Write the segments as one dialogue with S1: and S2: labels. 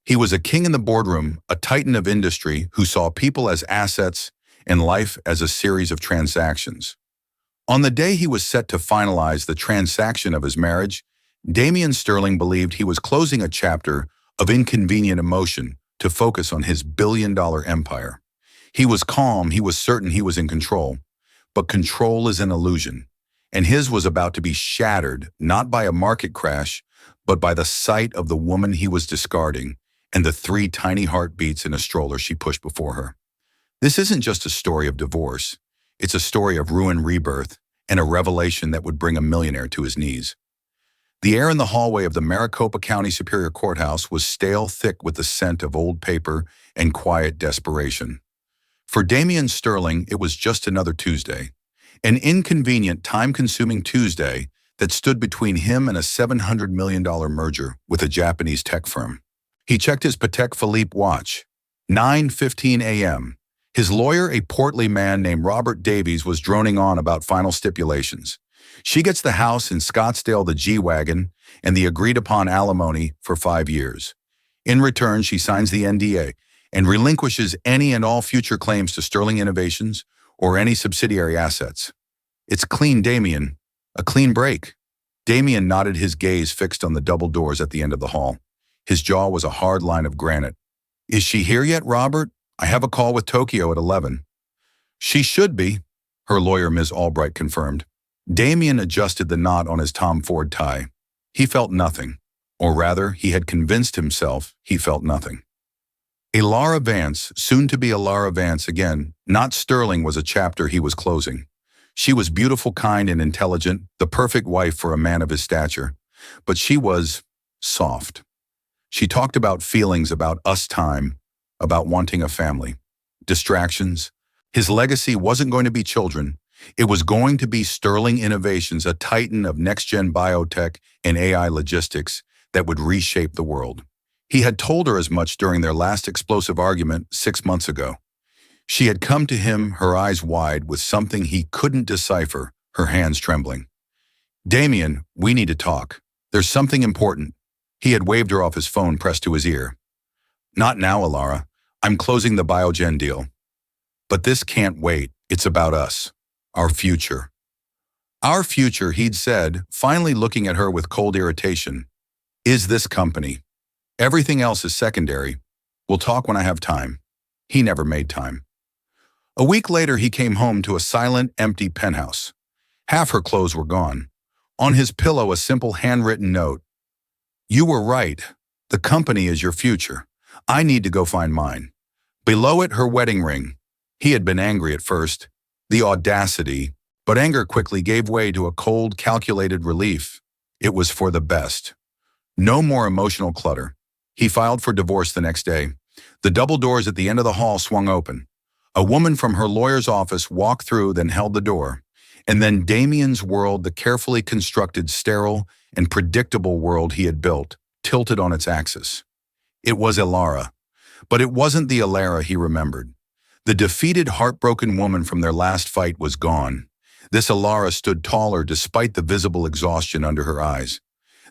S1: He was a king in the boardroom, a titan of industry who saw people as assets and life as a series of transactions. On the day he was set to finalize the transaction of his marriage, Damian Sterling believed he was closing a chapter of inconvenient emotion to focus on his billion-dollar empire. He was calm, he was certain he was in control, but control is an illusion, and his was about to be shattered not by a market crash, but by the sight of the woman he was discarding and the 3 tiny heartbeats in a stroller she pushed before her. This isn't just a story of divorce. It's a story of ruin, rebirth, and a revelation that would bring a millionaire to his knees. The air in the hallway of the Maricopa County Superior Courthouse was stale thick with the scent of old paper and quiet desperation. For Damian Sterling, it was just another Tuesday, an inconvenient, time-consuming Tuesday that stood between him and a $700 million merger with a Japanese tech firm. He checked his Patek Philippe watch. 9:15 a.m. His lawyer, a portly man named Robert Davies, was droning on about final stipulations. She gets the house in Scottsdale, the G-Wagon, and the agreed-upon alimony for 5 years. In return, she signs the NDA and relinquishes any and all future claims to Sterling Innovations or any subsidiary assets. It's clean, Damian. A clean break. Damian nodded, his gaze fixed on the double doors at the end of the hall. His jaw was a hard line of granite. Is she here yet, Robert? I have a call with Tokyo at 11. She should be, her lawyer, Ms. Albright, confirmed. Damian adjusted the knot on his Tom Ford tie. He felt nothing, or rather, he had convinced himself he felt nothing. Lara Vance, soon to be Lara Vance again, not Sterling, was a chapter he was closing. She was beautiful, kind, and intelligent, the perfect wife for a man of his stature. But she was soft. She talked about feelings, about us time, about wanting a family. Distractions. His legacy wasn't going to be children. It was going to be Sterling Innovations, a titan of next-gen biotech and AI logistics that would reshape the world. He had told her as much during their last explosive argument 6 months ago. She had come to him, her eyes wide, with something he couldn't decipher, her hands trembling. Damian, we need to talk. There's something important. He had waved her off, his phone pressed to his ear. Not now, Lara. I'm closing the Biogen deal. But this can't wait. It's about us. Our future. Our future, he'd said, finally looking at her with cold irritation, is this company. Everything else is secondary. We'll talk when I have time. He never made time. A week later, he came home to a silent, empty penthouse. Half her clothes were gone. On his pillow, a simple handwritten note. You were right. The company is your future. I need to go find mine. Below it, her wedding ring. He had been angry at first. The audacity. But anger quickly gave way to a cold, calculated relief. It was for the best. No more emotional clutter. He filed for divorce the next day. The double doors at the end of the hall swung open. A woman from her lawyer's office walked through, then held the door. And then Damian's world, the carefully constructed, sterile, and predictable world he had built, tilted on its axis. It was Lara. But it wasn't the Lara he remembered. The defeated, heartbroken woman from their last fight was gone. This Lara stood taller despite the visible exhaustion under her eyes.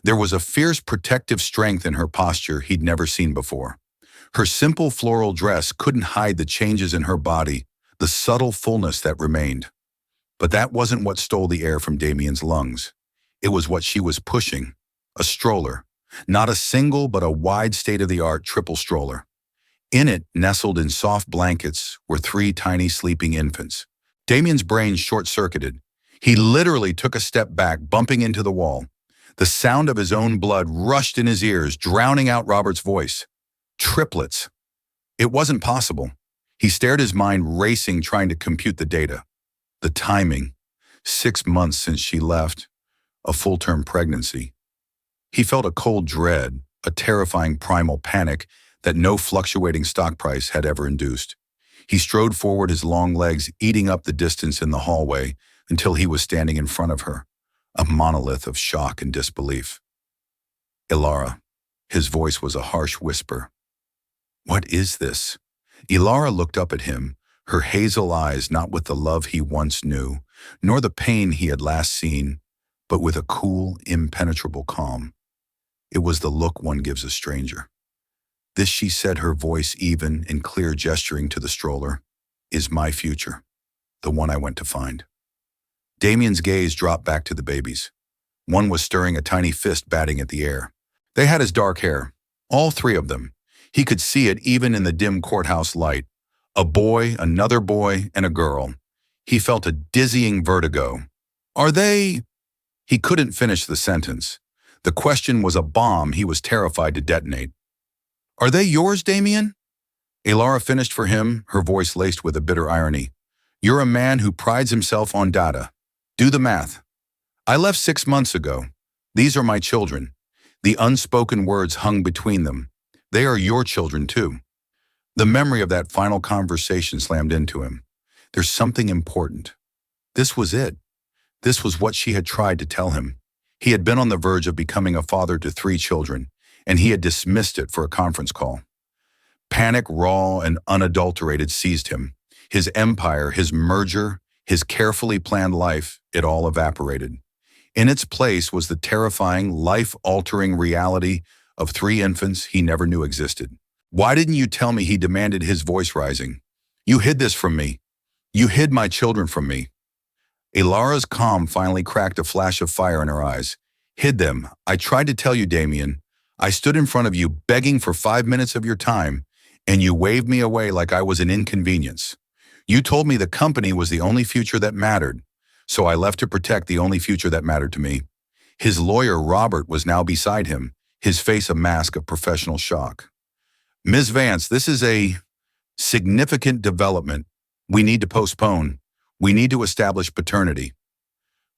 S1: There was a fierce, protective strength in her posture he'd never seen before. Her simple floral dress couldn't hide the changes in her body, the subtle fullness that remained. But that wasn't what stole the air from Damian's lungs. It was what she was pushing, a stroller. Not a single, but a wide, state-of-the-art triple stroller. In it, nestled in soft blankets, were 3 tiny sleeping infants. Damian's brain short-circuited. He literally took a step back, bumping into the wall. The sound of his own blood rushed in his ears, drowning out Robert's voice. Triplets. It wasn't possible. He stared, his mind racing, trying to compute the data. The timing. 6 months since she left. A full-term pregnancy. He felt a cold dread, a terrifying primal panic that no fluctuating stock price had ever induced. He strode forward, his long legs eating up the distance in the hallway until he was standing in front of her, a monolith of shock and disbelief. Lara. His voice was a harsh whisper. What is this? Lara looked up at him, her hazel eyes not with the love he once knew, nor the pain he had last seen, but with a cool, impenetrable calm. It was the look one gives a stranger. This, she said, her voice even and clear, gesturing to the stroller, is my future, the one I went to find. Damien's gaze dropped back to the babies. One was stirring a tiny fist, batting at the air. They had his dark hair, all three of them. He could see it even in the dim courthouse light. A boy, another boy, and a girl. He felt a dizzying vertigo. Are they? He couldn't finish the sentence. The question was a bomb he was terrified to detonate. Are they yours, Damien? Alara finished for him, her voice laced with a bitter irony. You're a man who prides himself on data. Do the math. I left 6 months ago. These are my children. The unspoken words hung between them. They are your children too. The memory of that final conversation slammed into him. There's something important. This was it. This was what she had tried to tell him. He had been on the verge of becoming a father to 3 children, and he had dismissed it for a conference call. Panic, raw and unadulterated, seized him. His empire, his merger, his carefully planned life, it all evaporated. In its place was the terrifying, life-altering reality of 3 infants he never knew existed. Why didn't you tell me? He demanded, his voice rising. You hid this from me. You hid my children from me. Alara's calm finally cracked, a flash of fire in her eyes. Hid them. I tried to tell you, Damien. I stood in front of you begging for 5 minutes of your time, and you waved me away like I was an inconvenience. You told me the company was the only future that mattered, so I left to protect the only future that mattered to me. His lawyer, Robert, was now beside him, his face a mask of professional shock. Ms. Vance, this is a significant development. We need to postpone. We need to establish paternity.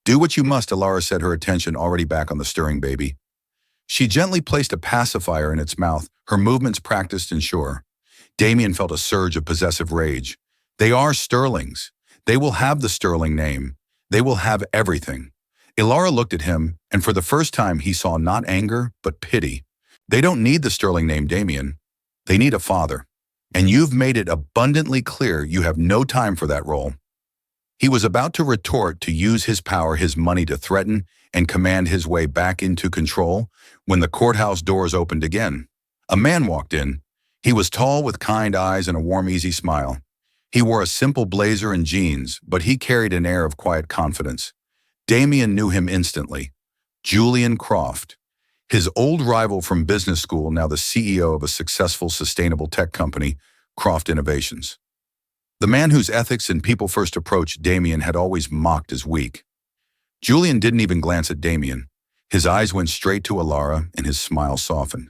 S1: Do what you must, Alara said, her attention already back on the stirring baby. She gently placed a pacifier in its mouth, her movements practiced and sure. Damien felt a surge of possessive rage. They are Sterlings. They will have the Sterling name. They will have everything. Alara looked at him, and for the first time he saw not anger, but pity. They don't need the Sterling name, Damien. They need a father. And you've made it abundantly clear you have no time for that role. He was about to retort, to use his power, his money, to threaten and command his way back into control, when the courthouse doors opened again. A man walked in. He was tall, with kind eyes and a warm, easy smile. He wore a simple blazer and jeans, but he carried an air of quiet confidence. Damien knew him instantly. Julian Croft, his old rival from business school, now the CEO of a successful, sustainable tech company, Croft Innovations. The man whose ethics and people-first approach Damien had always mocked as weak. Julian didn't even glance at Damien. His eyes went straight to Alara, and his smile softened.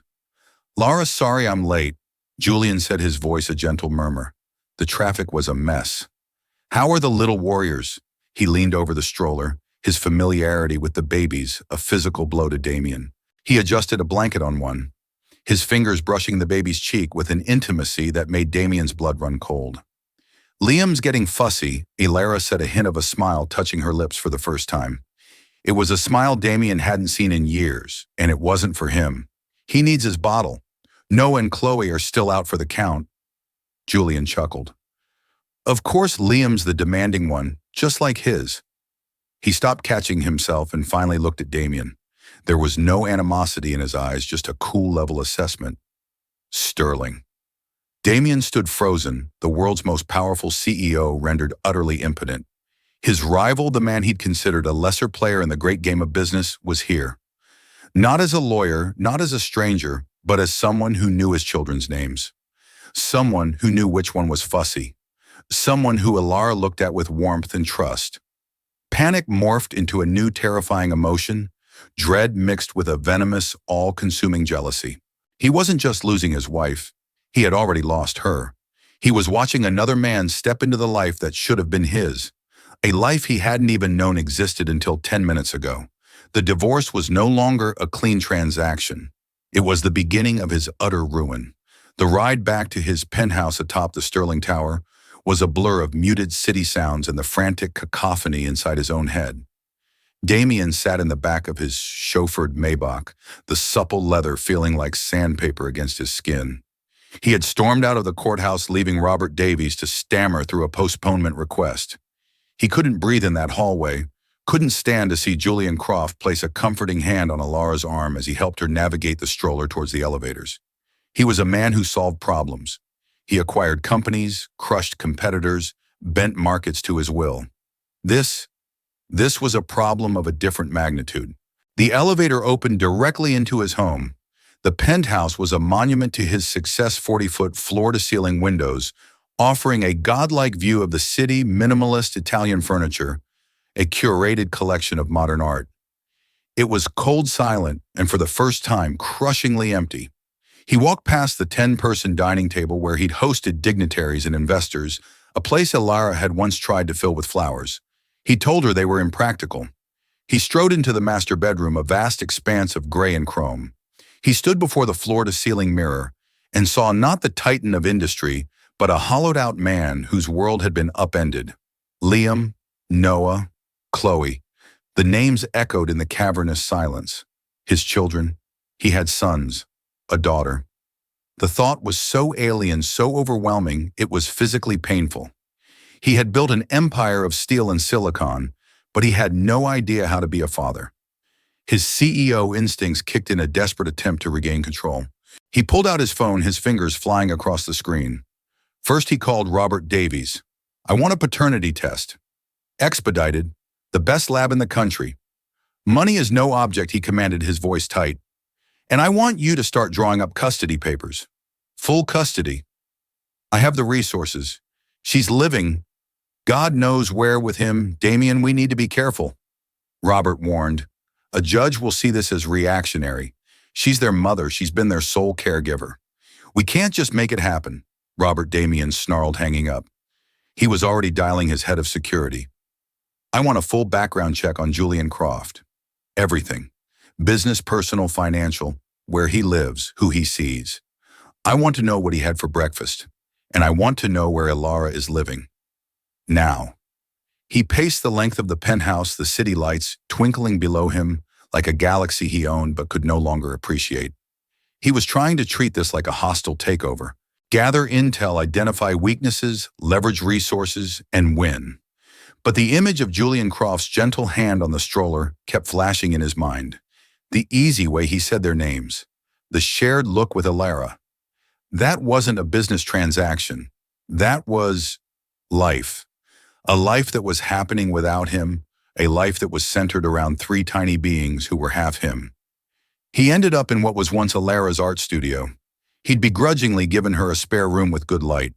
S1: Lara, sorry I'm late, Julian said, his voice a gentle murmur. The traffic was a mess. How are the little warriors? He leaned over the stroller, his familiarity with the babies a physical blow to Damien. He adjusted a blanket on one, his fingers brushing the baby's cheek with an intimacy that made Damien's blood run cold. Liam's getting fussy, Alara said, a hint of a smile touching her lips for the first time. It was a smile Damien hadn't seen in years, and it wasn't for him. He needs his bottle. Noah and Chloe are still out for the count. Julian chuckled. Of course Liam's the demanding one, just like his. He stopped catching himself and finally looked at Damien. There was no animosity in his eyes, just a cool level assessment. Sterling. Damien stood frozen, the world's most powerful CEO rendered utterly impotent. His rival, the man he'd considered a lesser player in the great game of business, was here. Not as a lawyer, not as a stranger, but as someone who knew his children's names. Someone who knew which one was fussy. Someone who Alara looked at with warmth and trust. Panic morphed into a new terrifying emotion, dread mixed with a venomous, all-consuming jealousy. He wasn't just losing his wife. He had already lost her. He was watching another man step into the life that should have been his. A life he hadn't even known existed until 10 minutes ago. The divorce was no longer a clean transaction. It was the beginning of his utter ruin. The ride back to his penthouse atop the Sterling Tower was a blur of muted city sounds and the frantic cacophony inside his own head. Damien sat in the back of his chauffeured Maybach, the supple leather feeling like sandpaper against his skin. He had stormed out of the courthouse, leaving Robert Davies to stammer through a postponement request. He couldn't breathe in that hallway, couldn't stand to see Julian Croft place a comforting hand on Alara's arm as he helped her navigate the stroller towards the elevators. He was a man who solved problems. He acquired companies, crushed competitors, bent markets to his will. This, this was a problem of a different magnitude. The elevator opened directly into his home. The penthouse was a monument to his success, 40-foot floor-to-ceiling windows, offering a godlike view of the city, minimalist Italian furniture, a curated collection of modern art. It was cold, silent, and for the first time, crushingly empty. He walked past the 10-person dining table where he'd hosted dignitaries and investors, a place Elara had once tried to fill with flowers. He told her they were impractical. He strode into the master bedroom, a vast expanse of gray and chrome. He stood before the floor-to-ceiling mirror and saw not the titan of industry, but a hollowed-out man whose world had been upended. Liam, Noah, Chloe. The names echoed in the cavernous silence. His children. He had sons, a daughter. The thought was so alien, so overwhelming, it was physically painful. He had built an empire of steel and silicon, but he had no idea how to be a father. His CEO instincts kicked in a desperate attempt to regain control. He pulled out his phone, his fingers flying across the screen. First, he called Robert Davies. "I want a paternity test. Expedited. The best lab in the country. Money is no object," he commanded, his voice tight. "And I want you to start drawing up custody papers. Full custody. I have the resources. She's living, God knows where with him. Damien, we need to be careful." Robert warned. "A judge will see this as reactionary. She's their mother. She's been their sole caregiver. We can't just make it happen." Robert Damien snarled, hanging up. He was already dialing his head of security. "I want a full background check on Julian Croft. Everything. Business, personal, financial, where he lives, who he sees. I want to know what he had for breakfast. And I want to know where Elara is living. Now." He paced the length of the penthouse, the city lights twinkling below him like a galaxy he owned but could no longer appreciate. He was trying to treat this like a hostile takeover. Gather intel, identify weaknesses, leverage resources, and win. But the image of Julian Croft's gentle hand on the stroller kept flashing in his mind. The easy way he said their names. The shared look with Elara. That wasn't a business transaction. That was life. A life that was happening without him, a life that was centered around three tiny beings who were half him. He ended up in what was once Elara's art studio. He'd begrudgingly given her a spare room with good light.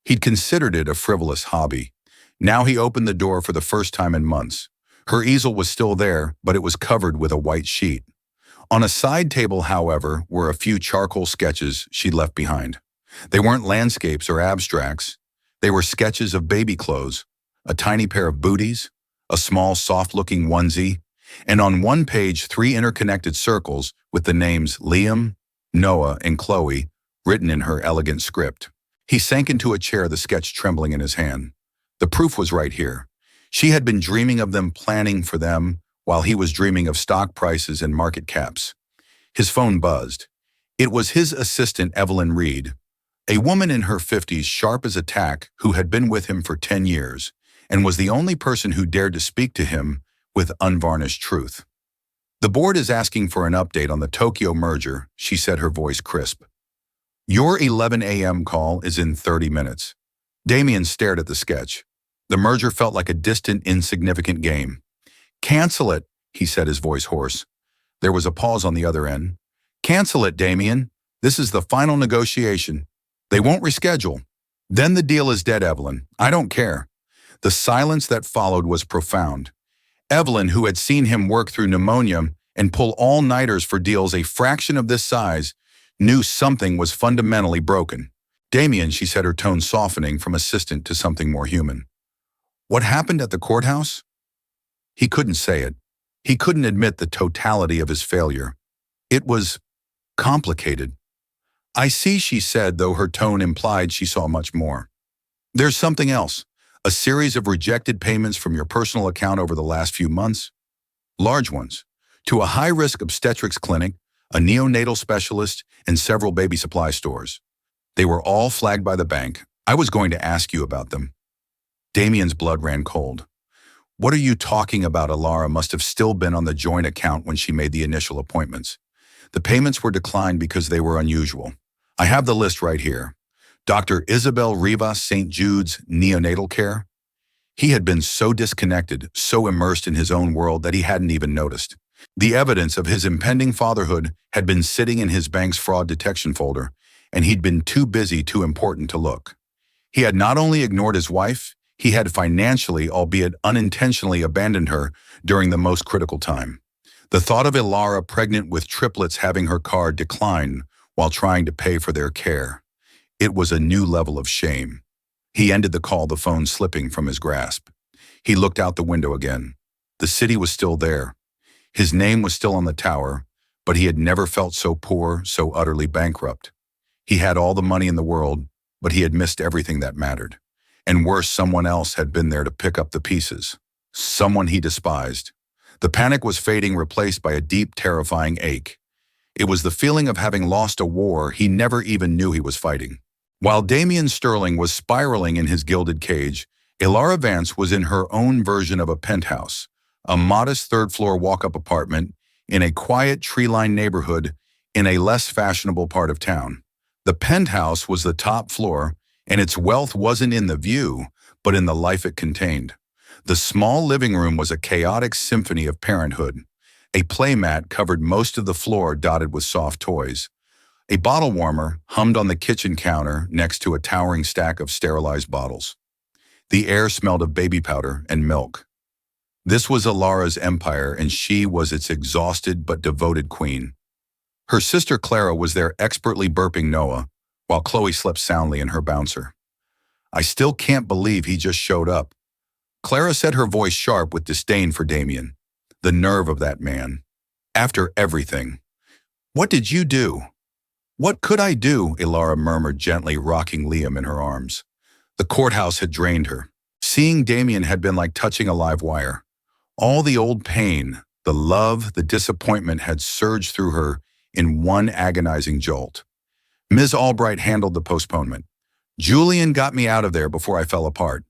S1: He'd considered it a frivolous hobby. Now he opened the door for the first time in months. Her easel was still there, but it was covered with a white sheet. On a side table, however, were a few charcoal sketches she'd left behind. They weren't landscapes or abstracts. They were sketches of baby clothes, a tiny pair of booties, a small, soft-looking onesie, and on one page, 3 interconnected circles with the names Liam, Noah, and Chloe written in her elegant script. He sank into a chair, the sketch trembling in his hand. The proof was right here. She had been dreaming of them, planning for them, while he was dreaming of stock prices and market caps. His phone buzzed. It was his assistant, Evelyn Reed, a woman in her 50s, sharp as a tack, who had been with him for 10 years, and was the only person who dared to speak to him with unvarnished truth. "The board is asking for an update on the Tokyo merger," she said, her voice crisp. "Your 11 a.m. call is in 30 minutes. Damien stared at the sketch. The merger felt like a distant, insignificant game. "Cancel it," he said, his voice hoarse. There was a pause on the other end. "Cancel it, Damien. This is the final negotiation. They won't reschedule. Then the deal is dead, Evelyn. I don't care." The silence that followed was profound. Evelyn, who had seen him work through pneumonia and pull all-nighters for deals a fraction of this size, knew something was fundamentally broken. "Damien," she said, her tone softening from assistant to something more human. "What happened at the courthouse?" He couldn't say it. He couldn't admit the totality of his failure. It was complicated. "I see," she said, though her tone implied she saw much more. "There's something else. A series of rejected payments from your personal account over the last few months. Large ones. To a high-risk obstetrics clinic, a neonatal specialist, and several baby supply stores. They were all flagged by the bank. I was going to ask you about them." Damien's blood ran cold. "What are you talking about?" Elara must have still been on the joint account when she made the initial appointments. "The payments were declined because they were unusual. I have the list right here. Dr. Isabel Rivas St. Jude's neonatal care. He had been so disconnected, so immersed in his own world that he hadn't even noticed. The evidence of his impending fatherhood had been sitting in his bank's fraud detection folder, and he'd been too busy, too important to look. He had not only ignored his wife, he had financially, albeit unintentionally, abandoned her during the most critical time. The thought of Ilara pregnant with triplets having her car decline while trying to pay for their care. It was a new level of shame. He ended the call, the phone slipping from his grasp. He looked out the window again. The city was still there. His name was still on the tower, but he had never felt so poor, so utterly bankrupt. He had all the money in the world, but he had missed everything that mattered. And worse, someone else had been there to pick up the pieces. Someone he despised. The panic was fading, replaced by a deep, terrifying ache. It was the feeling of having lost a war he never even knew he was fighting. While Damian Sterling was spiraling in his gilded cage, Ilara Vance was in her own version of a penthouse, a modest third-floor walk-up apartment in a quiet, tree-lined neighborhood in a less fashionable part of town. The penthouse was the top floor, and its wealth wasn't in the view, but in the life it contained. The small living room was a chaotic symphony of parenthood. A playmat covered most of the floor, dotted with soft toys. A bottle warmer hummed on the kitchen counter next to a towering stack of sterilized bottles. The air smelled of baby powder and milk. This was Ilara's empire, and she was its exhausted but devoted queen. Her sister Clara was there, expertly burping Noah, while Chloe slept soundly in her bouncer. "I still can't believe he just showed up," Clara said, her voice sharp with disdain for Damian. The nerve of that man. After everything. "What did you do?" "What could I do?" Ilara murmured, gently rocking Liam in her arms. The courthouse had drained her. Seeing Damian had been like touching a live wire. All the old pain, the love, the disappointment had surged through her in one agonizing jolt. Ms. Albright handled the postponement. "Julian got me out of there before I fell apart."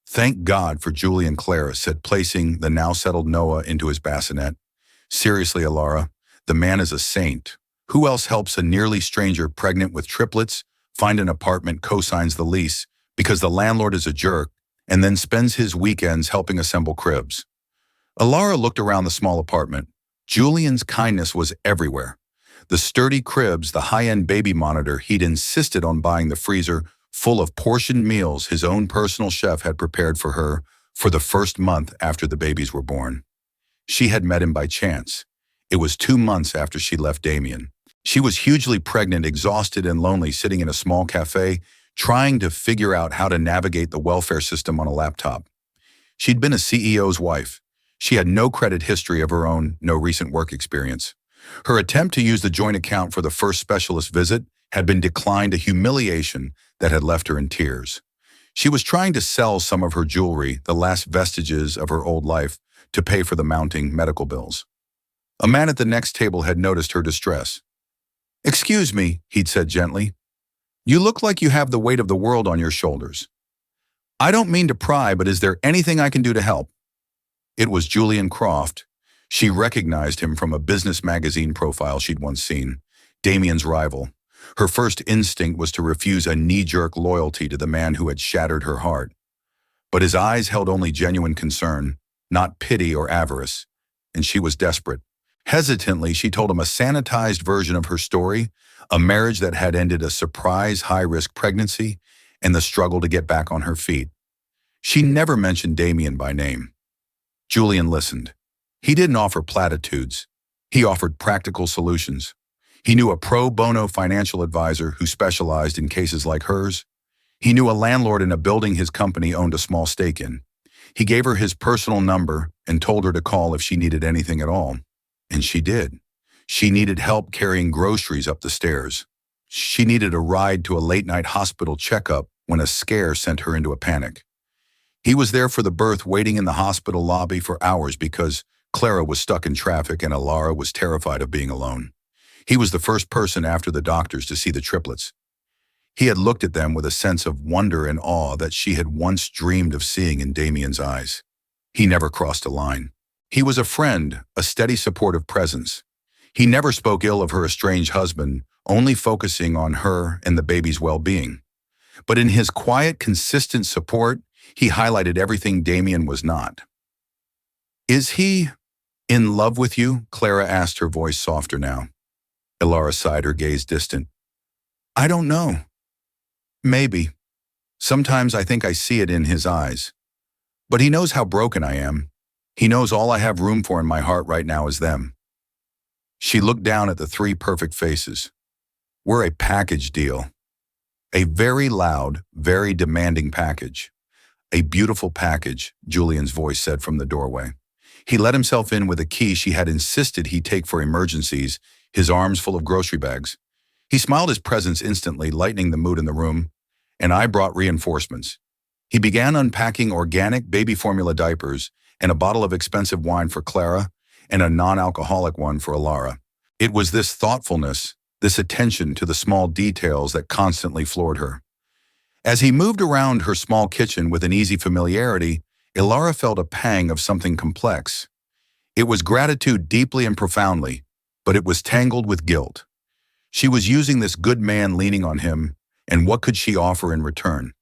S1: "Thank God for Julian," Clara said, placing the now settled Noah into his bassinet. "Seriously, Ilara, the man is a saint. Who else helps a nearly stranger pregnant with triplets find an apartment, co-signs the lease because the landlord is a jerk, and then spends his weekends helping assemble cribs?" Ilara looked around the small apartment. Julian's kindness was everywhere. The sturdy cribs, the high-end baby monitor he'd insisted on buying, the freezer full of portioned meals his own personal chef had prepared for her for the first month after the babies were born. She had met him by chance. It was 2 months after she left Damian. She was hugely pregnant, exhausted and lonely, sitting in a small cafe, trying to figure out how to navigate the welfare system on a laptop. She'd been a CEO's wife. She had no credit history of her own, no recent work experience. Her attempt to use the joint account for the first specialist visit had been declined, a humiliation that had left her in tears. She was trying to sell some of her jewelry, the last vestiges of her old life, to pay for the mounting medical bills. A man at the next table had noticed her distress. "Excuse me," he'd said gently. "You look like you have the weight of the world on your shoulders." "I don't mean to pry, but is there anything I can do to help?" It was Julian Croft. She recognized him from a business magazine profile she'd once seen. Damian's rival. Her first instinct was to refuse a knee-jerk loyalty to the man who had shattered her heart. But his eyes held only genuine concern, not pity or avarice, and she was desperate. Hesitantly, she told him a sanitized version of her story, a marriage that had ended, a surprise high-risk pregnancy, and the struggle to get back on her feet. She never mentioned Damian by name. Julian listened. He didn't offer platitudes. He offered practical solutions. He knew a pro bono financial advisor who specialized in cases like hers. He knew a landlord in a building his company owned a small stake in. He gave her his personal number and told her to call if she needed anything at all. And she did. She needed help carrying groceries up the stairs. She needed a ride to a late-night hospital checkup when a scare sent her into a panic. He was there for the birth, waiting in the hospital lobby for hours because Clara was stuck in traffic and Ilara was terrified of being alone. He was the first person after the doctors to see the triplets. He had looked at them with a sense of wonder and awe that she had once dreamed of seeing in Damian's eyes. He never crossed a line. He was a friend, a steady, supportive presence. He never spoke ill of her estranged husband, only focusing on her and the baby's well-being. But in his quiet, consistent support, he highlighted everything Damien was not. "Is he in love with you?" Clara asked, her voice softer now. Ilara sighed, her gaze distant. "I don't know. Maybe. Sometimes I think I see it in his eyes. But he knows how broken I am. He knows all I have room for in my heart right now is them." She looked down at the three perfect faces. "We're a package deal. A very loud, very demanding package. A beautiful package," Julian's voice said from the doorway. He let himself in with a key she had insisted he take for emergencies, his arms full of grocery bags. He smiled his presence instantly, lightening the mood in the room. "And I brought reinforcements." He began unpacking organic baby formula diapers and a bottle of expensive wine for Clara and a non-alcoholic one for Ilara. It was this thoughtfulness, this attention to the small details that constantly floored her. As he moved around her small kitchen with an easy familiarity, Ilara felt a pang of something complex. It was gratitude deeply and profoundly, but it was tangled with guilt. She was using this good man leaning on him, and what could she offer in return?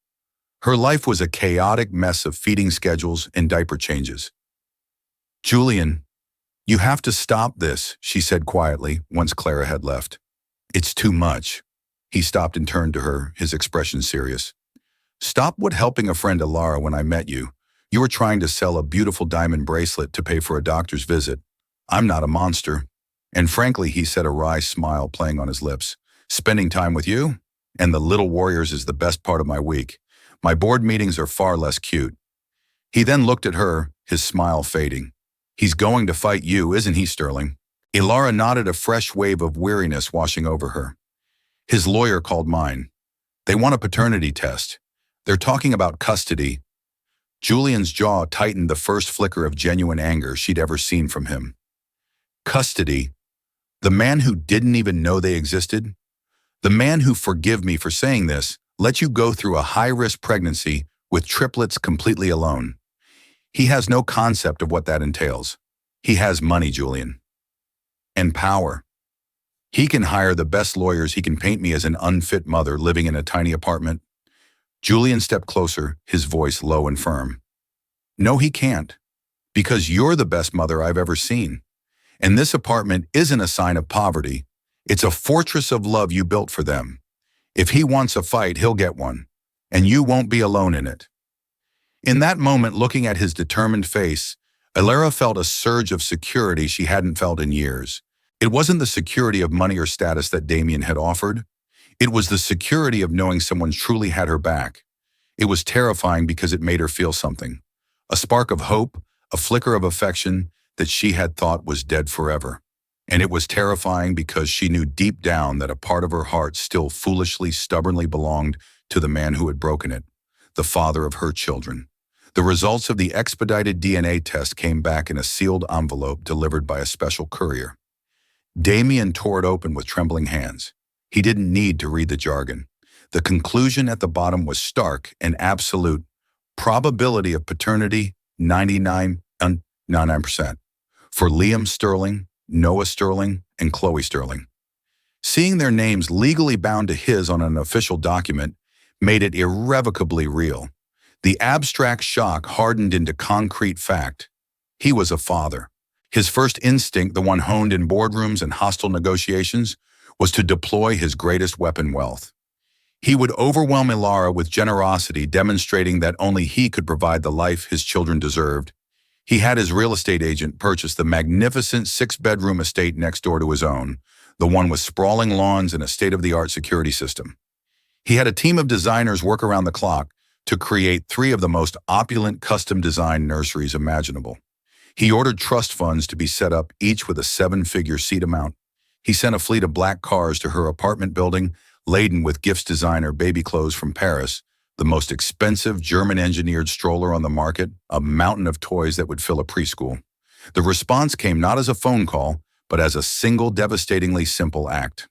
S1: Her life was a chaotic mess of feeding schedules and diaper changes. "Julian, you have to stop this," she said quietly once Clara had left. "It's too much." He stopped and turned to her, his expression serious. "Stop what helping a friend Ilara when I met you. You were trying to sell a beautiful diamond bracelet to pay for a doctor's visit. I'm not a monster." And frankly, he said, a wry smile playing on his lips, "Spending time with you and the little warriors is the best part of my week. My board meetings are far less cute." He then looked at her, his smile fading. "He's going to fight you, isn't he, Sterling?" Ilara nodded, a fresh wave of weariness washing over her. "His lawyer called mine. They want a paternity test. They're talking about custody." Julian's jaw tightened, the first flicker of genuine anger she'd ever seen from him. Custody? The man who didn't even know they existed? The man who, forgive me for saying this, let you go through a high-risk pregnancy with triplets completely alone. He has no concept of what that entails. He has money, Julian. And power. He can hire the best lawyers. He can paint me as an unfit mother living in a tiny apartment. Julian stepped closer, his voice low and firm. "No, he can't. Because you're the best mother I've ever seen. And this apartment isn't a sign of poverty. It's a fortress of love you built for them. If he wants a fight, he'll get one. And you won't be alone in it." In that moment, looking at his determined face, Ilara felt a surge of security she hadn't felt in years. It wasn't the security of money or status that Damien had offered. It was the security of knowing someone truly had her back. It was terrifying because it made her feel something. A spark of hope, a flicker of affection that she had thought was dead forever. And it was terrifying because she knew deep down that a part of her heart still foolishly, stubbornly belonged to the man who had broken it, the father of her children. The results of the expedited DNA test came back in a sealed envelope delivered by a special courier. Damien tore it open with trembling hands. He didn't need to read the jargon. The conclusion at the bottom was stark and absolute. Probability of paternity, 99.99%. For Liam Sterling, Noah Sterling, and Chloe Sterling. Seeing their names legally bound to his on an official document made it irrevocably real. The abstract shock hardened into concrete fact. He was a father. His first instinct, the one honed in boardrooms and hostile negotiations, was to deploy his greatest weapon, wealth. He would overwhelm Ilara with generosity, demonstrating that only he could provide the life his children deserved. He had his real estate agent purchase the magnificent 6-bedroom estate next door to his own, the one with sprawling lawns and a state-of-the-art security system. He had a team of designers work around the clock to create 3 of the most opulent custom-designed nurseries imaginable. He ordered trust funds to be set up, each with a 7-figure seat amount. He sent a fleet of black cars to her apartment building, laden with gifts designer baby clothes from Paris, the most expensive German-engineered stroller on the market, a mountain of toys that would fill a preschool. The response came not as a phone call, but as a single devastatingly simple act.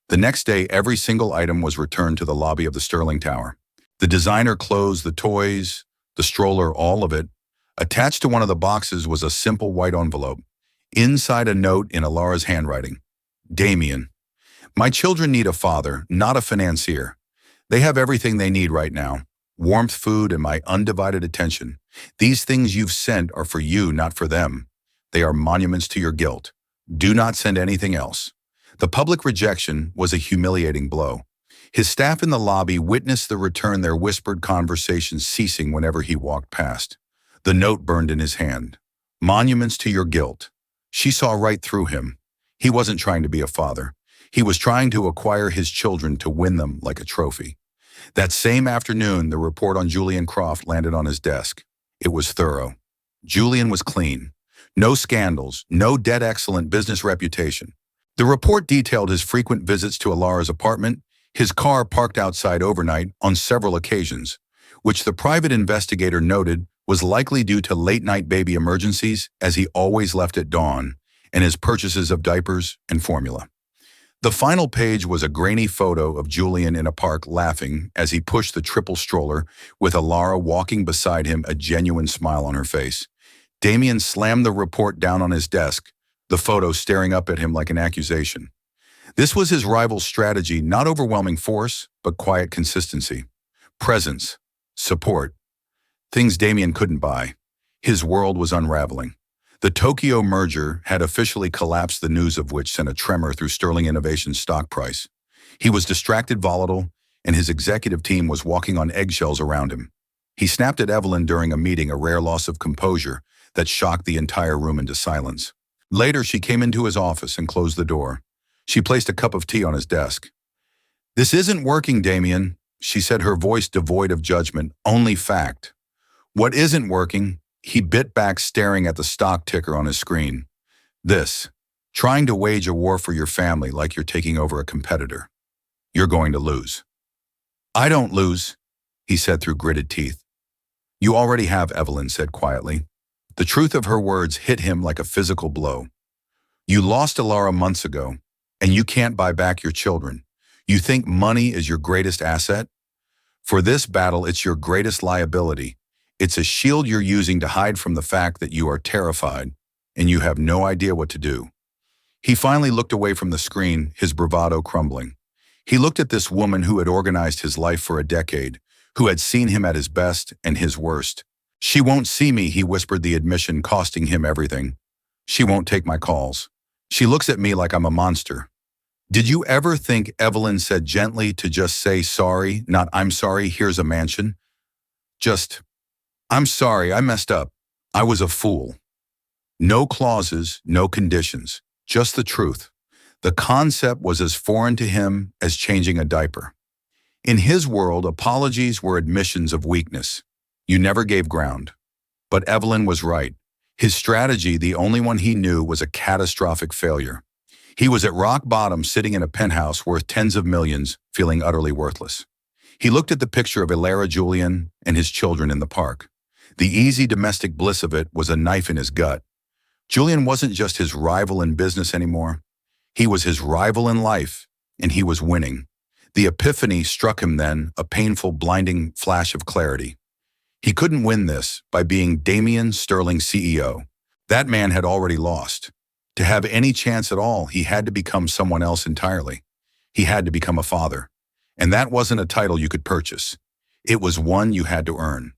S1: The next day, every single item was returned to the lobby of the Sterling Tower. The designer clothes, the toys, the stroller, all of it. Attached to one of the boxes was a simple white envelope. Inside, a note in Ilara's handwriting. "Damien, My children need a father, not a financier. They have everything they need right now. Warmth, food, and my undivided attention. These things you've sent are for you, not for them. They are monuments to your guilt. Do not send anything else. The public rejection was a humiliating blow. His staff in the lobby witnessed the return, their whispered conversations ceasing whenever he walked past. The note burned in his hand. Monuments to your guilt. She saw right through him. He wasn't trying to be a father. He was trying to acquire his children to win them like a trophy. That same afternoon, the report on Julian Croft landed on his desk. It was thorough. Julian was clean. No scandals, no dead excellent business reputation. The report detailed his frequent visits to Alara's apartment, his car parked outside overnight on several occasions, which the private investigator noted was likely due to late-night baby emergencies, as he always left at dawn, and his purchases of diapers and formula. The final page was a grainy photo of Julian in a park laughing as he pushed the triple stroller, with Alara walking beside him, a genuine smile on her face. Damien slammed the report down on his desk, the photo staring up at him like an accusation. This was his rival's strategy, not overwhelming force, but quiet consistency. Presence. Support. Things Damien couldn't buy. His world was unraveling. The Tokyo merger had officially collapsed, the news of which sent a tremor through Sterling Innovation's stock price. He was distracted, volatile, and his executive team was walking on eggshells around him. He snapped at Evelyn during a meeting, a rare loss of composure that shocked the entire room into silence. Later, she came into his office and closed the door. She placed a cup of tea on his desk. "This isn't working, Damien," she said, her voice devoid of judgment, only fact. "What isn't working?" He bit back, staring at the stock ticker on his screen. "This. Trying to wage a war for your family like you're taking over a competitor. You're going to lose." "I don't lose," he said through gritted teeth. "You already have," Evelyn said quietly. The truth of her words hit him like a physical blow. "You lost Alara months ago, and you can't buy back your children. You think money is your greatest asset? For this battle, it's your greatest liability. It's a shield you're using to hide from the fact that you are terrified, and you have no idea what to do." He finally looked away from the screen, his bravado crumbling. He looked at this woman who had organized his life for a decade, who had seen him at his best and his worst. "She won't see me," he whispered, the admission costing him everything. "She won't take my calls. She looks at me like I'm a monster." "Did you ever think," Evelyn said gently, "to just say sorry, not 'I'm sorry, here's a mansion'? Just, 'I'm sorry, I messed up. I was a fool.' No clauses, no conditions, just the truth." The concept was as foreign to him as changing a diaper. In his world, apologies were admissions of weakness. You never gave ground. But Evelyn was right. His strategy, the only one he knew, was a catastrophic failure. He was at rock bottom, sitting in a penthouse worth tens of millions, feeling utterly worthless. He looked at the picture of Alara, Julian, and his children in the park. The easy domestic bliss of it was a knife in his gut. Julian wasn't just his rival in business anymore. He was his rival in life, and he was winning. The epiphany struck him then, a painful, blinding flash of clarity. He couldn't win this by being Damien Sterling CEO. That man had already lost. To have any chance at all, he had to become someone else entirely. He had to become a father. And that wasn't a title you could purchase. It was one you had to earn.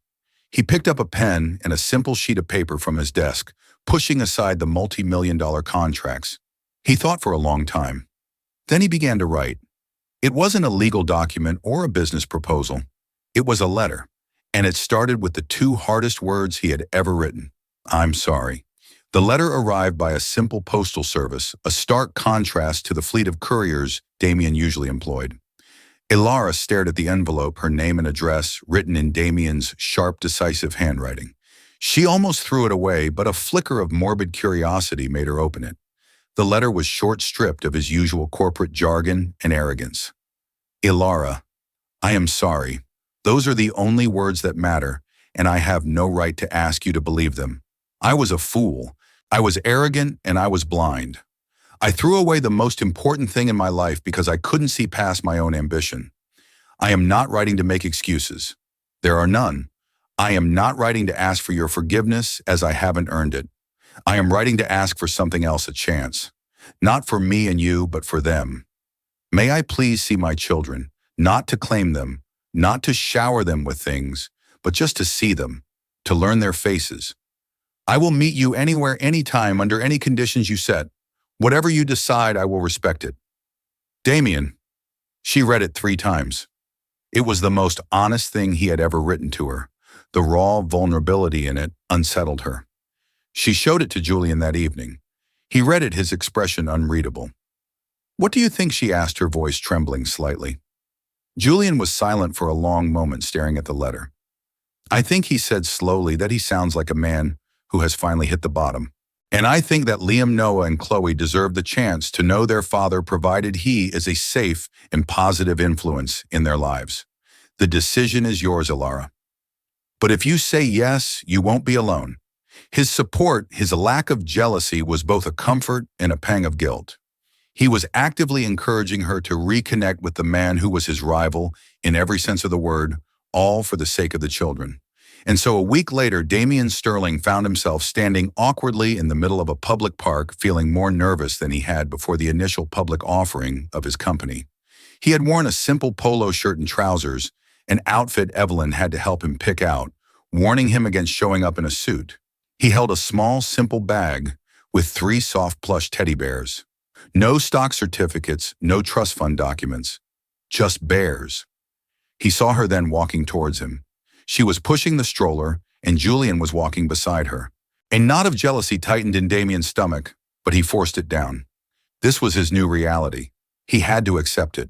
S1: He picked up a pen and a simple sheet of paper from his desk, pushing aside the multi-million-dollar contracts. He thought for a long time. Then he began to write. It wasn't a legal document or a business proposal. It was a letter, and it started with the two hardest words he had ever written: "I'm sorry." The letter arrived by a simple postal service, a stark contrast to the fleet of couriers Damien usually employed. Alara stared at the envelope, her name and address written in Damien's sharp, decisive handwriting. She almost threw it away, but a flicker of morbid curiosity made her open it. The letter was short, stripped of his usual corporate jargon and arrogance. "Alara, I am sorry. Those are the only words that matter, and I have no right to ask you to believe them. I was a fool. I was arrogant, and I was blind. I threw away the most important thing in my life because I couldn't see past my own ambition. I am not writing to make excuses. There are none. I am not writing to ask for your forgiveness, as I haven't earned it. I am writing to ask for something else, a chance. Not for me and you, but for them. May I please see my children, not to claim them, not to shower them with things, but just to see them, to learn their faces. I will meet you anywhere, anytime, under any conditions you set. Whatever you decide, I will respect it. Damien. She read it 3 times. It was the most honest thing he had ever written to her. The raw vulnerability in it unsettled her. She showed it to Julian that evening. He read it, his expression unreadable. What do you think? She asked, her voice trembling slightly. Julian was silent for a long moment, staring at the letter. I think, he said slowly, that he sounds like a man who has finally hit the bottom. And I think that Liam, Noah, and Chloe deserve the chance to know their father, provided he is a safe and positive influence in their lives. The decision is yours, Ilara. But if you say yes, you won't be alone. His support, his lack of jealousy, was both a comfort and a pang of guilt. He was actively encouraging her to reconnect with the man who was his rival in every sense of the word, all for the sake of the children. And so a week later, Damien Sterling found himself standing awkwardly in the middle of a public park, feeling more nervous than he had before the initial public offering of his company. He had worn a simple polo shirt and trousers, an outfit Evelyn had to help him pick out, warning him against showing up in a suit. He held a small, simple bag with 3 soft plush teddy bears. No stock certificates, no trust fund documents, just bears. He saw her then walking towards him. She was pushing the stroller, and Julian was walking beside her. A knot of jealousy tightened in Damien's stomach, but he forced it down. This was his new reality. He had to accept it.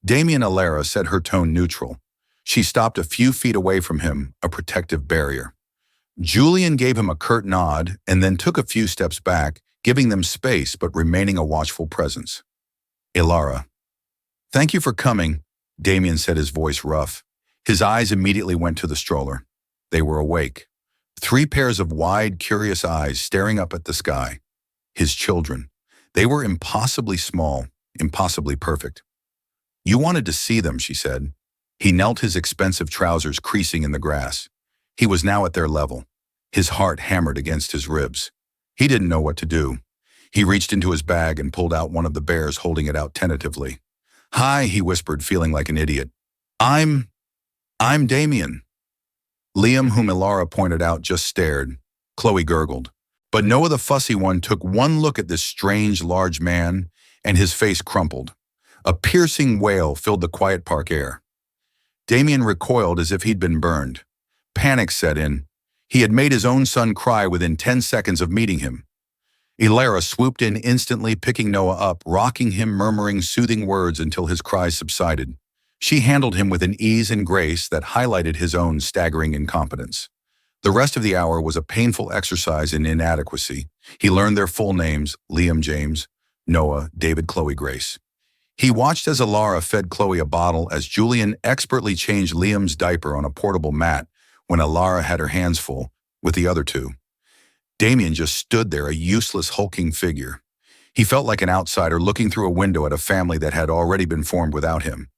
S1: Damien. Ilara said, her tone neutral. She stopped a few feet away from him, a protective barrier. Julian gave him a curt nod and then took a few steps back, giving them space but remaining a watchful presence. Ilara. Thank you for coming, Damien said, his voice rough. His eyes immediately went to the stroller. They were awake. 3 pairs of wide, curious eyes staring up at the sky. His children. They were impossibly small, impossibly perfect. You wanted to see them, she said. He knelt, his expensive trousers creasing in the grass. He was now at their level. His heart hammered against his ribs. He didn't know what to do. He reached into his bag and pulled out one of the bears, holding it out tentatively. Hi, he whispered, feeling like an idiot. I'm Damien. Liam, whom Ilara pointed out, just stared. Chloe gurgled. But Noah, the fussy one, took one look at this strange, large man, and his face crumpled. A piercing wail filled the quiet park air. Damien recoiled as if he'd been burned. Panic set in. He had made his own son cry within 10 seconds of meeting him. Ilara swooped in instantly, picking Noah up, rocking him, murmuring soothing words until his cries subsided. She handled him with an ease and grace that highlighted his own staggering incompetence. The rest of the hour was a painful exercise in inadequacy. He learned their full names: Liam James, Noah, David, Chloe Grace. He watched as Ilara fed Chloe a bottle, as Julian expertly changed Liam's diaper on a portable mat when Ilara had her hands full with the other 2. Damien just stood there, a useless, hulking figure. He felt like an outsider looking through a window at a family that had already been formed without him.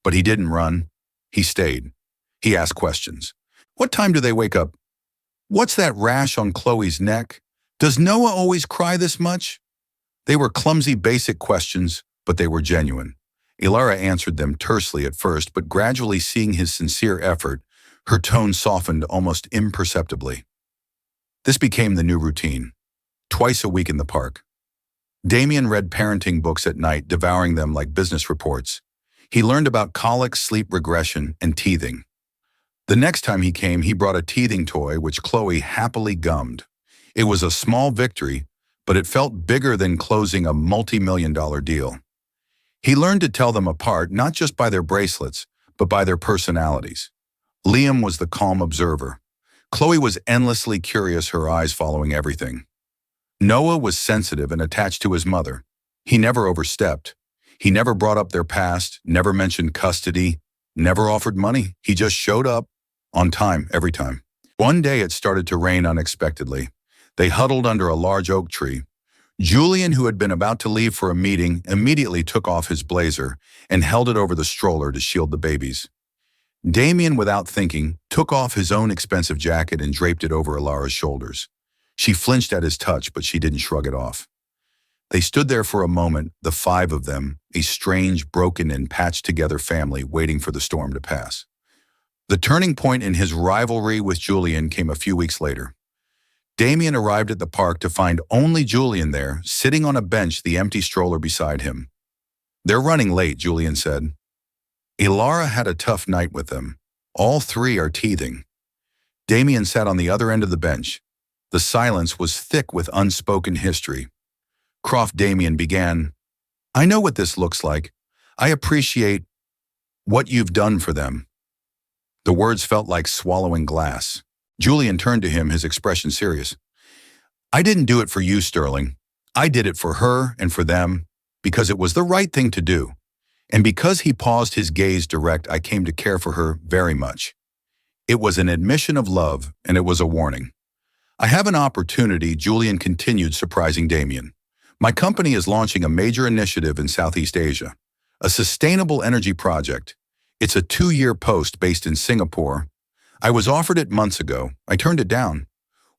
S1: But he didn't run. He stayed. He asked questions. What time do they wake up? What's that rash on Chloe's neck? Does Noah always cry this much? They were clumsy, basic questions, but they were genuine. Ilara answered them tersely at first, but gradually, seeing his sincere effort, her tone softened almost imperceptibly. This became the new routine. Twice a week in the park. Damien read parenting books at night, devouring them like business reports. He learned about colic, sleep regression, and teething. The next time he came, he brought a teething toy, which Chloe happily gummed. It was a small victory, but it felt bigger than closing a multi-million-dollar deal. He learned to tell them apart, not just by their bracelets, but by their personalities. Liam was the calm observer. Chloe was endlessly curious, her eyes following everything. Noah was sensitive and attached to his mother. He never overstepped. He never brought up their past, never mentioned custody, never offered money. He just showed up, on time, every time. One day it started to rain unexpectedly. They huddled under a large oak tree. Julian, who had been about to leave for a meeting, immediately took off his blazer and held it over the stroller to shield the babies. Damien, without thinking, took off his own expensive jacket and draped it over Ilara's shoulders. She flinched at his touch, but she didn't shrug it off. They stood there for a moment, the five of them, a strange, broken and patched-together family waiting for the storm to pass. The turning point in his rivalry with Julian came a few weeks later. Damien arrived at the park to find only Julian there, sitting on a bench, the empty stroller beside him. "They're running late," Julian said. "Ilara had a tough night with them. All three are teething." Damien sat on the other end of the bench. The silence was thick with unspoken history. "Croft," Damien began, "I know what this looks like. I appreciate what you've done for them." The words felt like swallowing glass. Julian turned to him, his expression serious. "I didn't do it for you, Sterling. I did it for her and for them, because it was the right thing to do. And because," he paused, his gaze direct, "I came to care for her very much." It was an admission of love, and it was a warning. "I have an opportunity," Julian continued, surprising Damien. "My company is launching a major initiative in Southeast Asia, a sustainable energy project. It's a 2-year post based in Singapore. I was offered it months ago. I turned it down."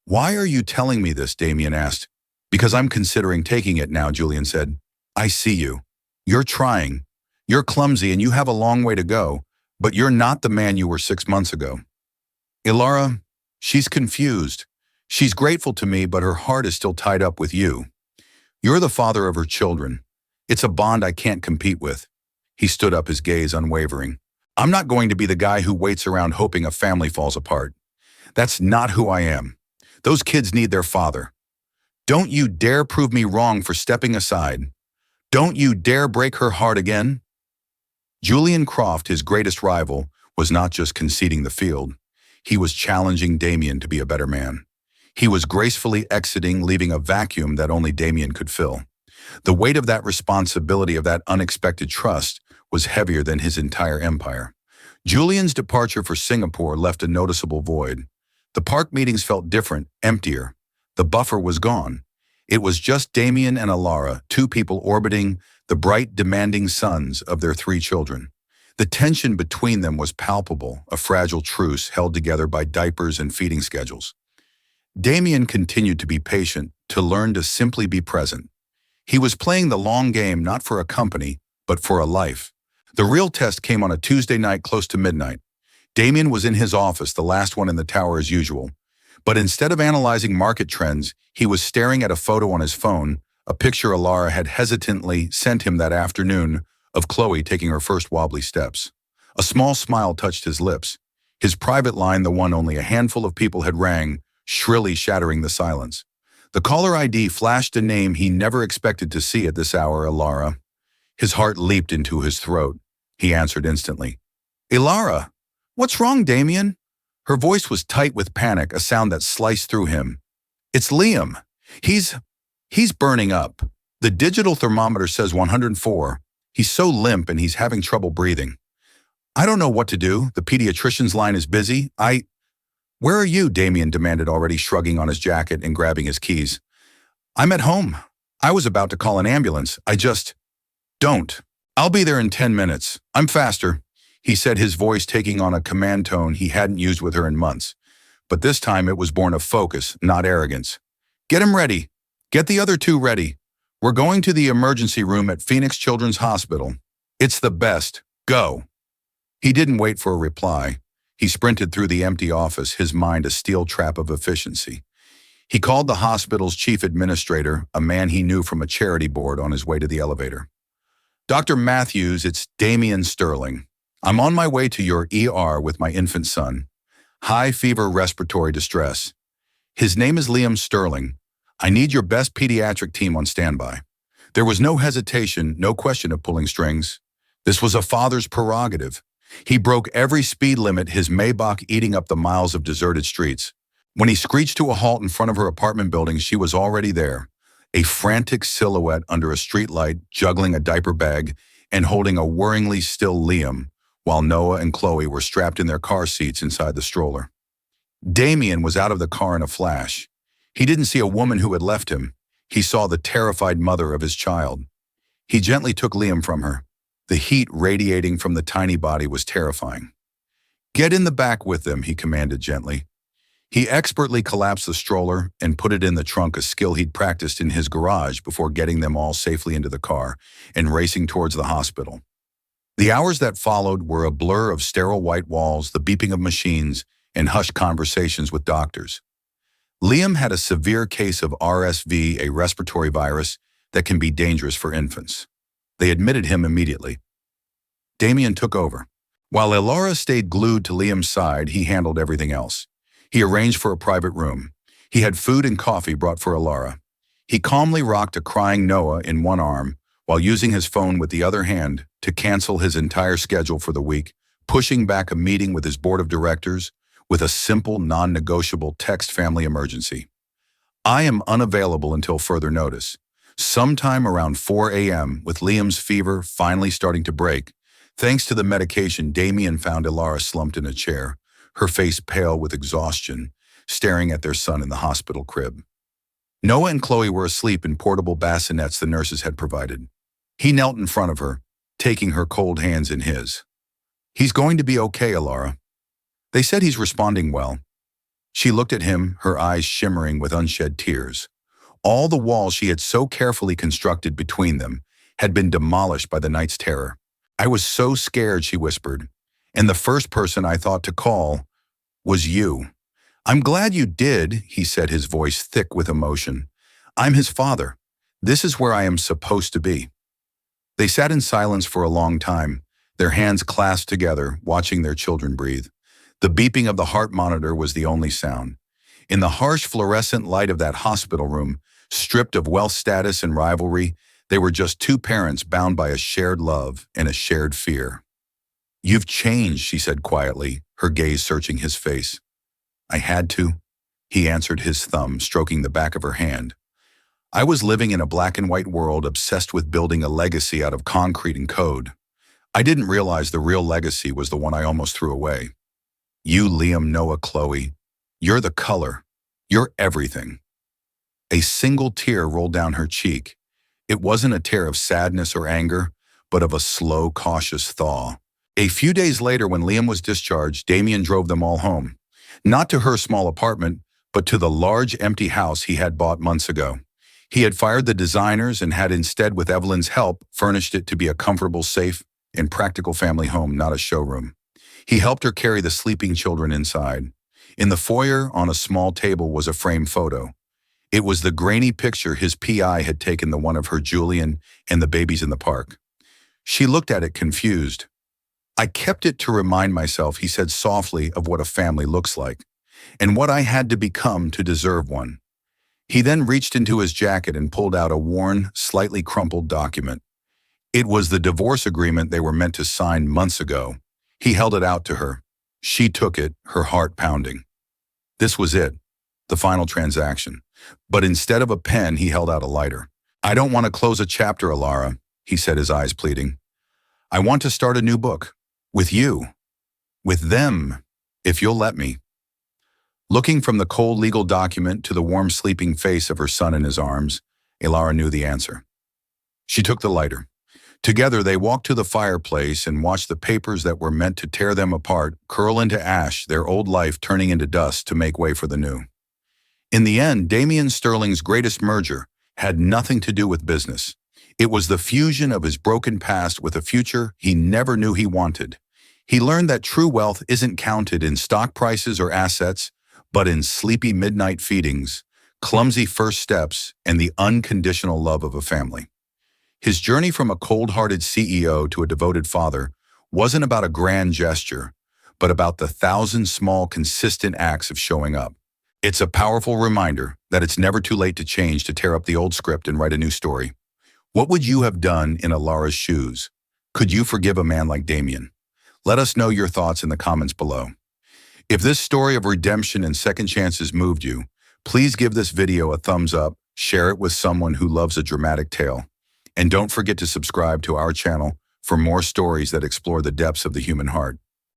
S1: "Why are you telling me this?" Damien asked. "Because I'm considering taking it now," Julian said. "I see you. You're trying. You're clumsy and you have a long way to go, but you're not the man you were 6 months ago." "Ilara, she's confused. She's grateful to me, but her heart is still tied up with you. You're the father of her children. It's a bond I can't compete with." He stood up, his gaze unwavering. "I'm not going to be the guy who waits around hoping a family falls apart. That's not who I am. Those kids need their father. Don't you dare prove me wrong for stepping aside. Don't you dare break her heart again." Julian Croft, his greatest rival, was not just conceding the field. He was challenging Damien to be a better man. He was gracefully exiting, leaving a vacuum that only Damien could fill. The weight of that responsibility, of that unexpected trust, was heavier than his entire empire. Julian's departure for Singapore left a noticeable void. The park meetings felt different, emptier. The buffer was gone. It was just Damien and Ilara, two people orbiting the bright, demanding suns of their 3 children. The tension between them was palpable, a fragile truce held together by diapers and feeding schedules. Damien continued to be patient, to learn to simply be present. He was playing the long game, not for a company, but for a life. The real test came on a Tuesday night close to midnight. Damien was in his office, the last one in the tower as usual. But instead of analyzing market trends, he was staring at a photo on his phone, a picture Ilara had hesitantly sent him that afternoon of Chloe taking her first wobbly steps. A small smile touched his lips. His private line, the one only a handful of people had rang, shrilly shattering the silence. The caller ID flashed a name he never expected to see at this hour, Ilara. His heart leaped into his throat. He answered instantly. "Ilara, what's wrong, Damien?" Her voice was tight with panic, a sound that sliced through him. "It's Liam. He's burning up. The digital thermometer says 104. He's so limp and he's having trouble breathing. I don't know what to do. The pediatrician's line is busy. Where are you?" Damien demanded, already shrugging on his jacket and grabbing his keys. "I'm at home. I was about to call an ambulance. Don't. I'll be there in 10 minutes. I'm faster," he said, his voice taking on a command tone he hadn't used with her in months. But this time it was born of focus, not arrogance. "Get him ready. Get the other 2 ready. We're going to the emergency room at Phoenix Children's Hospital. It's the best. Go." He didn't wait for a reply. He sprinted through the empty office, his mind a steel trap of efficiency. He called the hospital's chief administrator, a man he knew from a charity board, on his way to the elevator. "Dr. Matthews, it's Damien Sterling. I'm on my way to your ER with my infant son. High fever, respiratory distress. His name is Liam Sterling. I need your best pediatric team on standby." There was no hesitation, no question of pulling strings. This was a father's prerogative. He broke every speed limit, his Maybach eating up the miles of deserted streets. When he screeched to a halt in front of her apartment building, she was already there, a frantic silhouette under a streetlight, juggling a diaper bag and holding a worryingly still Liam, while Noah and Chloe were strapped in their car seats inside the stroller. Damien was out of the car in a flash. He didn't see a woman who had left him. He saw the terrified mother of his child. He gently took Liam from her. The heat radiating from the tiny body was terrifying. "Get in the back with them," he commanded gently. He expertly collapsed the stroller and put it in the trunk, a skill he'd practiced in his garage before getting them all safely into the car and racing towards the hospital. The hours that followed were a blur of sterile white walls, the beeping of machines, and hushed conversations with doctors. Liam had a severe case of RSV, a respiratory virus that can be dangerous for infants. They admitted him immediately. Damien took over. While Elara stayed glued to Liam's side, he handled everything else. He arranged for a private room. He had food and coffee brought for Elara. He calmly rocked a crying Noah in one arm while using his phone with the other hand to cancel his entire schedule for the week, pushing back a meeting with his board of directors with a simple, non-negotiable text: family emergency. I am unavailable until further notice. Sometime around 4 a.m., with Liam's fever finally starting to break, thanks to the medication, Damien found Elara slumped in a chair, her face pale with exhaustion, staring at their son in the hospital crib. Noah and Chloe were asleep in portable bassinets the nurses had provided. He knelt in front of her, taking her cold hands in his. "He's going to be okay, Elara. They said he's responding well." She looked at him, her eyes shimmering with unshed tears. All the walls she had so carefully constructed between them had been demolished by the night's terror. "I was so scared," she whispered, "and the first person I thought to call was you." "I'm glad you did," he said, his voice thick with emotion. "I'm his father. This is where I am supposed to be." They sat in silence for a long time, their hands clasped together, watching their children breathe. The beeping of the heart monitor was the only sound. In the harsh fluorescent light of that hospital room, stripped of wealth status and rivalry, they were just two parents bound by a shared love and a shared fear. "You've changed," she said quietly, her gaze searching his face. "I had to," he answered, his thumb stroking the back of her hand. "I was living in a black and white world, obsessed with building a legacy out of concrete and code. I didn't realize the real legacy was the one I almost threw away. You, Liam, Noah, Chloe, you're the color. You're everything." A single tear rolled down her cheek. It wasn't a tear of sadness or anger, but of a slow, cautious thaw. A few days later, when Liam was discharged, Damien drove them all home. Not to her small apartment, but to the large, empty house he had bought months ago. He had fired the designers and had instead, with Evelyn's help, furnished it to be a comfortable, safe, and practical family home, not a showroom. He helped her carry the sleeping children inside. In the foyer, on a small table, was a framed photo. It was the grainy picture his PI had taken, the one of her, Julian, and the babies in the park. She looked at it, confused. "I kept it to remind myself," he said softly, "of what a family looks like, and what I had to become to deserve one." He then reached into his jacket and pulled out a worn, slightly crumpled document. It was the divorce agreement they were meant to sign months ago. He held it out to her. She took it, her heart pounding. This was it, the final transaction. But instead of a pen, he held out a lighter. "I don't want to close a chapter, Elara," he said, his eyes pleading. "I want to start a new book. With you. With them, if you'll let me." Looking from the cold legal document to the warm sleeping face of her son in his arms, Elara knew the answer. She took the lighter. Together they walked to the fireplace and watched the papers that were meant to tear them apart curl into ash, their old life turning into dust to make way for the new. In the end, Damien Sterling's greatest merger had nothing to do with business. It was the fusion of his broken past with a future he never knew he wanted. He learned that true wealth isn't counted in stock prices or assets, but in sleepy midnight feedings, clumsy first steps, and the unconditional love of a family. His journey from a cold-hearted CEO to a devoted father wasn't about a grand gesture, but about the 1,000 small, consistent acts of showing up. It's a powerful reminder that it's never too late to change, to tear up the old script and write a new story. What would you have done in Elara's shoes? Could you forgive a man like Damien? Let us know your thoughts in the comments below. If this story of redemption and second chances moved you, please give this video a thumbs up, share it with someone who loves a dramatic tale, and don't forget to subscribe to our channel for more stories that explore the depths of the human heart.